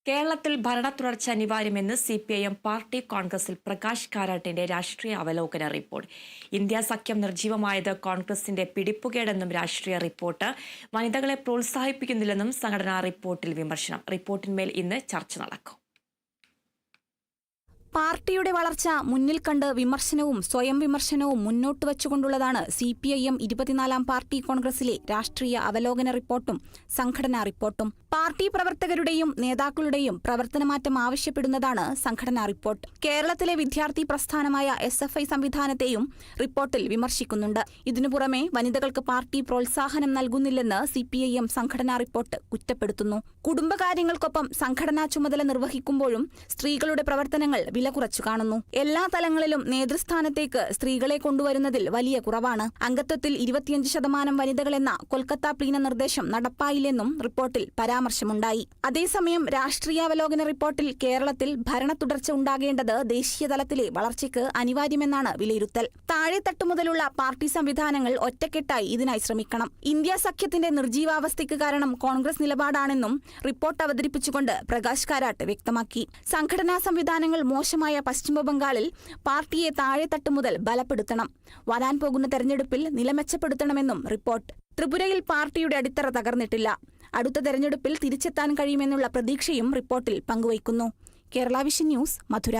കേരളത്തിൽ ഭരണ തുടർച്ച അനിവാര്യമെന്ന് സിപിഐഎം പാർട്ടി കോൺഗ്രസിൽ പ്രകാശ് കാരാട്ടിന്റെ രാഷ്ട്രീയ അവലോകന റിപ്പോർട്ട്. ഇന്ത്യ സഖ്യം നിർജ്ജീവമായത് കോൺഗ്രസിന്റെ പിടിപ്പുകേടെന്നും രാഷ്ട്രീയ റിപ്പോർട്ട്. വനിതകളെ പ്രോത്സാഹിപ്പിക്കുന്നില്ലെന്നും സംഘടനാ റിപ്പോർട്ടിൽ വിമർശനം. റിപ്പോർട്ടിന്മേൽ ഇന്ന് ചർച്ച നടക്കും. പാർട്ടിയുടെ വളർച്ച മുന്നിൽ കണ്ട് വിമർശനവും സ്വയം വിമർശനവും മുന്നോട്ട് വച്ചുകൊണ്ടുള്ളതാണ് സിപിഐഎം 24-ാം പാർട്ടി കോൺഗ്രസിലെ രാഷ്ട്രീയ അവലോകന റിപ്പോർട്ടും സംഘടനാ റിപ്പോർട്ടും. പാർട്ടി പ്രവർത്തകരുടെയും നേതാക്കളുടെയും പ്രവർത്തനമാറ്റം ആവശ്യപ്പെടുന്നതാണ് സംഘടനാ റിപ്പോർട്ട്. കേരളത്തിലെ വിദ്യാർത്ഥി പ്രസ്ഥാനമായ SFI സംവിധാനത്തെയും റിപ്പോർട്ടിൽ വിമർശിക്കുന്നുണ്ട്. ഇതിനു പുറമെ വനിതകൾക്ക് പാർട്ടി പ്രോത്സാഹനം നൽകുന്നില്ലെന്ന് സിപിഐഎം സംഘടനാ റിപ്പോർട്ട് കുറ്റപ്പെടുത്തുന്നു. കുടുംബകാര്യങ്ങൾക്കൊപ്പം സംഘടനാ ചുമതല നിർവഹിക്കുമ്പോഴും സ്ത്രീകളുടെ പ്രവർത്തനങ്ങൾ വില കുറച്ചു കാണുന്നു. എല്ലാ തലങ്ങളിലും നേതൃസ്ഥാനത്തേക്ക് സ്ത്രീകളെ കൊണ്ടുവരുന്നതിൽ വലിയ കുറവാണ്. അംഗത്വത്തിൽ 25% വനിതകളെന്ന കൊൽക്കത്ത പ്ലീന നിർദ്ദേശം നടപ്പായില്ലെന്നും റിപ്പോർട്ടിൽ പരാമർശമുണ്ടായി. അതേസമയം രാഷ്ട്രീയാവലോകന റിപ്പോർട്ടിൽ കേരളത്തിൽ ഭരണ തുടർച്ച ഉണ്ടാകേണ്ടത് ദേശീയ തലത്തിലെ വളർച്ചയ്ക്ക് അനിവാര്യമെന്നാണ് വിലയിരുത്തൽ. താഴെത്തട്ടു മുതലുള്ള പാർട്ടി സംവിധാനങ്ങൾ ഒറ്റക്കെട്ടായി ഇതിനായി ശ്രമിക്കണം. ഇന്ത്യ സഖ്യത്തിന്റെ നിർജ്ജീവാവസ്ഥയ്ക്ക് കാരണം കോൺഗ്രസ് നിലപാടാണെന്നും റിപ്പോർട്ട് അവതരിപ്പിച്ചുകൊണ്ട് പ്രകാശ് കാരാട്ട് വ്യക്തമാക്കി. സംഘടനാ സംവിധാനങ്ങൾ മോശമായ പശ്ചിമബംഗാളിൽ പാർട്ടിയെ താഴെത്തട്ടു മുതൽ ബലപ്പെടുത്തണം. വരാൻ പോകുന്ന തെരഞ്ഞെടുപ്പിൽ നില മെച്ചപ്പെടുത്തണമെന്നും റിപ്പോർട്ട്. ത്രിപുരയിൽ പാർട്ടിയുടെ അടിത്തറ തകർന്നിട്ടില്ല. അടുത്ത തെരഞ്ഞെടുപ്പിൽ തിരിച്ചെത്താൻ കഴിയുമെന്നുള്ള പ്രതീക്ഷയും റിപ്പോർട്ടിൽ പങ്കുവയ്ക്കുന്നു. കേരള വിഷൻ ന്യൂസ്, മധുര.